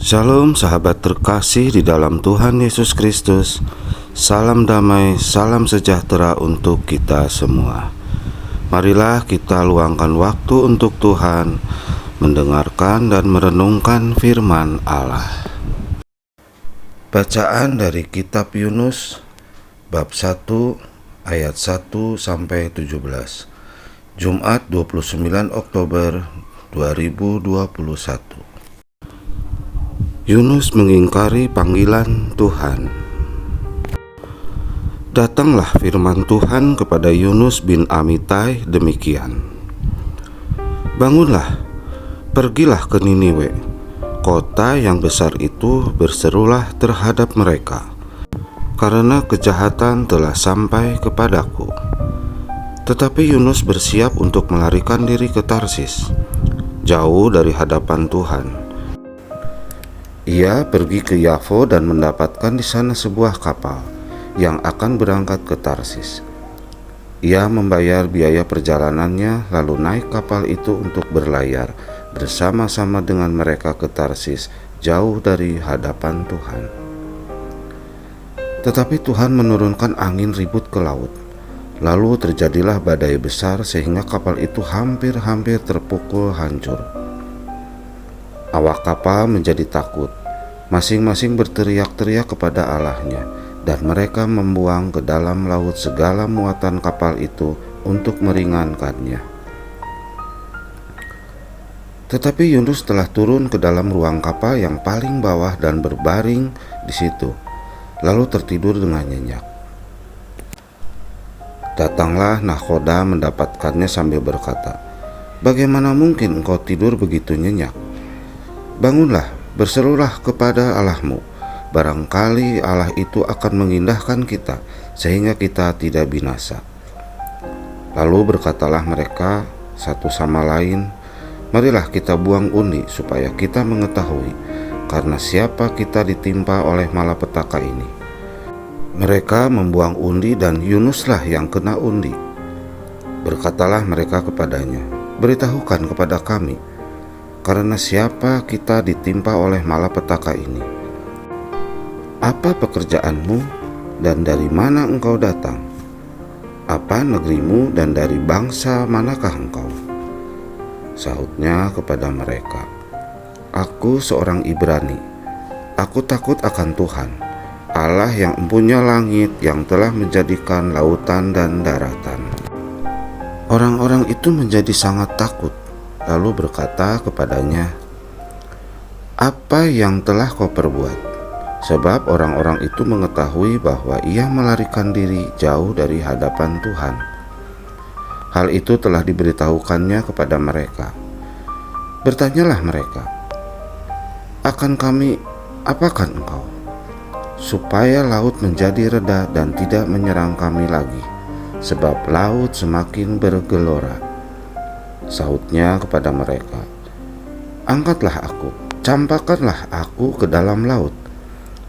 Shalom sahabat terkasih di dalam Tuhan Yesus Kristus. Salam damai, salam sejahtera untuk kita semua. Marilah kita luangkan waktu untuk Tuhan, mendengarkan dan merenungkan firman Allah. Bacaan dari kitab Yunus bab 1 ayat 1 sampai 17. Jumat 29 Oktober 2021. Yunus mengingkari panggilan Tuhan. Datanglah firman Tuhan kepada Yunus bin Amitai demikian. Bangunlah, pergilah ke Niniwe, kota yang besar itu, berserulah terhadap mereka, karena kejahatan telah sampai kepadaku. Tetapi Yunus bersiap untuk melarikan diri ke Tarsis, jauh dari hadapan Tuhan. Ia pergi ke Yafo dan mendapatkan di sana sebuah kapal yang akan berangkat ke Tarsis. Ia membayar biaya perjalanannya, lalu naik kapal itu untuk berlayar bersama-sama dengan mereka ke Tarsis, jauh dari hadapan Tuhan. Tetapi Tuhan menurunkan angin ribut ke laut. Lalu terjadilah badai besar sehingga kapal itu hampir-hampir terpukul hancur. Awak kapal menjadi takut, masing-masing berteriak-teriak kepada Allahnya, dan mereka membuang ke dalam laut segala muatan kapal itu untuk meringankannya. Tetapi Yunus telah turun ke dalam ruang kapal yang paling bawah dan berbaring di situ, lalu tertidur dengan nyenyak. Datanglah nahkoda mendapatkannya sambil berkata, "Bagaimana mungkin engkau tidur begitu nyenyak? Bangunlah, berserulah kepada Allahmu. Barangkali Allah itu akan mengindahkan kita, sehingga kita tidak binasa." Lalu berkatalah mereka satu sama lain, "Marilah kita buang undi supaya kita mengetahui karena siapa kita ditimpa oleh malapetaka ini." Mereka membuang undi dan Yunuslah yang kena undi. Berkatalah mereka kepadanya, "Beritahukan kepada kami, karena siapa kita ditimpa oleh malapetaka ini? Apa pekerjaanmu dan dari mana engkau datang? Apa negerimu dan dari bangsa manakah engkau?" Sahutnya kepada mereka, "Aku seorang Ibrani. Aku takut akan Tuhan, Allah yang empunya langit, yang telah menjadikan lautan dan daratan." Orang-orang itu menjadi sangat takut, lalu berkata kepadanya, "Apa yang telah kau perbuat?" Sebab orang-orang itu mengetahui bahwa ia melarikan diri jauh dari hadapan Tuhan. Hal itu telah diberitahukannya kepada mereka. Bertanyalah mereka, "Akan kami apakan engkau, supaya laut menjadi reda dan tidak menyerang kami lagi, sebab laut semakin bergelora?" Sahutnya kepada mereka, "Angkatlah aku, campakkanlah aku ke dalam laut,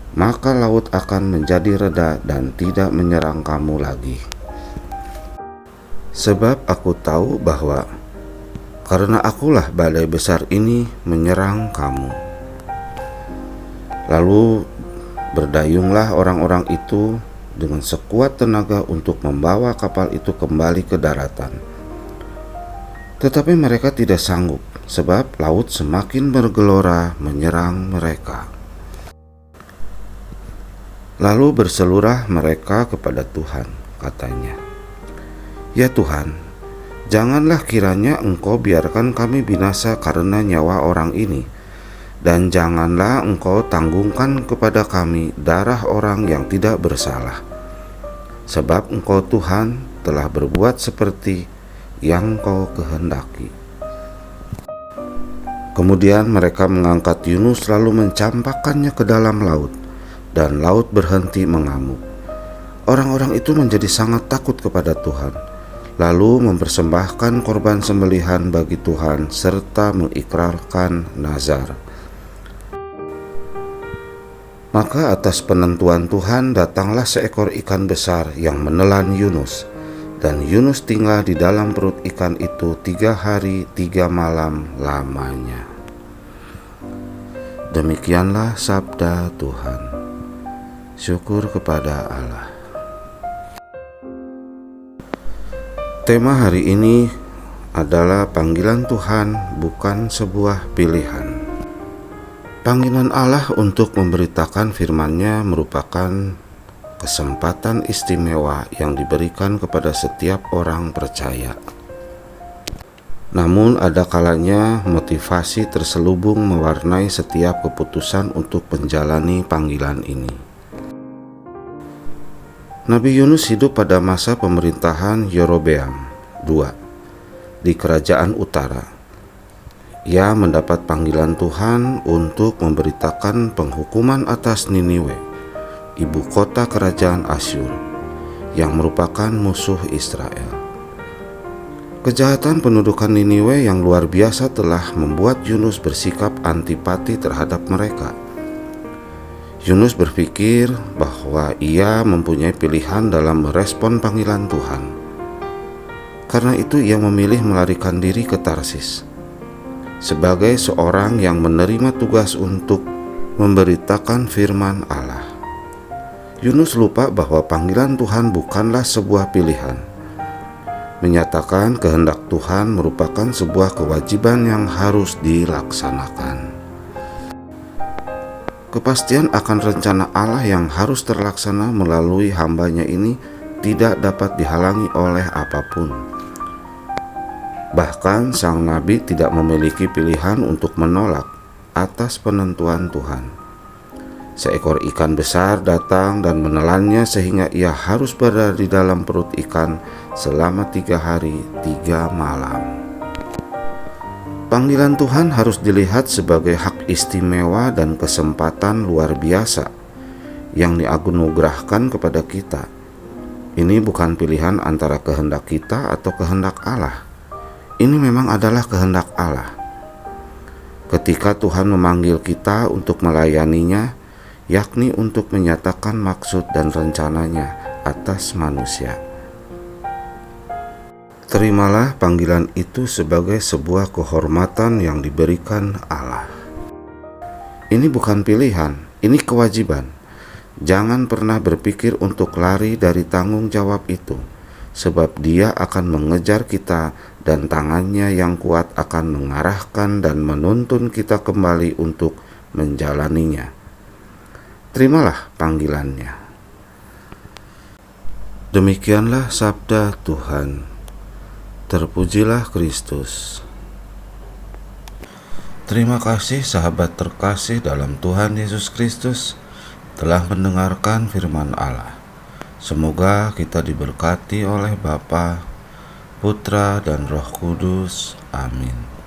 maka laut akan menjadi reda dan tidak menyerang kamu lagi. Sebab aku tahu bahwa karena akulah badai besar ini menyerang kamu." Lalu berdayunglah orang-orang itu dengan sekuat tenaga untuk membawa kapal itu kembali ke daratan. Tetapi mereka tidak sanggup, sebab laut semakin bergelora menyerang mereka. Lalu berselurah mereka kepada Tuhan, katanya, "Ya Tuhan, janganlah kiranya Engkau biarkan kami binasa karena nyawa orang ini, dan janganlah Engkau tanggungkan kepada kami darah orang yang tidak bersalah. Sebab Engkau Tuhan telah berbuat seperti yang Kau kehendaki." Kemudian mereka mengangkat Yunus lalu mencampakkannya ke dalam laut, dan laut berhenti mengamuk. Orang-orang itu menjadi sangat takut kepada Tuhan, lalu mempersembahkan korban sembelihan bagi Tuhan serta mengikrarkan nazar. Maka atas penentuan Tuhan datanglah seekor ikan besar yang menelan Yunus, dan Yunus tinggal di dalam perut ikan itu 3 hari 3 malam lamanya. Demikianlah sabda Tuhan. Syukur kepada Allah. Tema hari ini adalah panggilan Tuhan bukan sebuah pilihan. Panggilan Allah untuk memberitakan firman-Nya merupakan kesempatan istimewa yang diberikan kepada setiap orang percaya. Namun ada kalanya motivasi terselubung mewarnai setiap keputusan untuk menjalani panggilan ini. Nabi Yunus hidup pada masa pemerintahan Yerobeam II di Kerajaan Utara. Ia mendapat panggilan Tuhan untuk memberitakan penghukuman atas Niniwe, ibu kota kerajaan Asyur, yang merupakan musuh Israel. Kejahatan pendudukan Niniwe yang luar biasa telah membuat Yunus bersikap antipati terhadap mereka. Yunus berpikir bahwa ia mempunyai pilihan dalam merespon panggilan Tuhan. Karena itu ia memilih melarikan diri ke Tarsis. Sebagai seorang yang menerima tugas untuk memberitakan firman Allah, Yunus lupa bahwa panggilan Tuhan bukanlah sebuah pilihan. Menyatakan kehendak Tuhan merupakan sebuah kewajiban yang harus dilaksanakan. Kepastian akan rencana Allah yang harus terlaksana melalui hamba-Nya ini tidak dapat dihalangi oleh apapun. Bahkan sang nabi tidak memiliki pilihan untuk menolak atas penentuan Tuhan. Seekor ikan besar datang dan menelannya sehingga ia harus berada di dalam perut ikan selama 3 hari 3 malam. Panggilan Tuhan harus dilihat sebagai hak istimewa dan kesempatan luar biasa yang dianugerahkan kepada kita. Ini bukan pilihan antara kehendak kita atau kehendak Allah. Ini memang adalah kehendak Allah. Ketika Tuhan memanggil kita untuk melayaninya, yakni untuk menyatakan maksud dan rencananya atas manusia. Terimalah panggilan itu sebagai sebuah kehormatan yang diberikan Allah. Ini bukan pilihan, ini kewajiban. Jangan pernah berpikir untuk lari dari tanggung jawab itu, sebab Dia akan mengejar kita dan tangannya yang kuat akan mengarahkan dan menuntun kita kembali untuk menjalaninya. Terimalah panggilannya. Demikianlah sabda Tuhan. Terpujilah Kristus. Terima kasih sahabat terkasih dalam Tuhan Yesus Kristus telah mendengarkan firman Allah. Semoga kita diberkati oleh Bapa, Putra, dan Roh Kudus. Amin.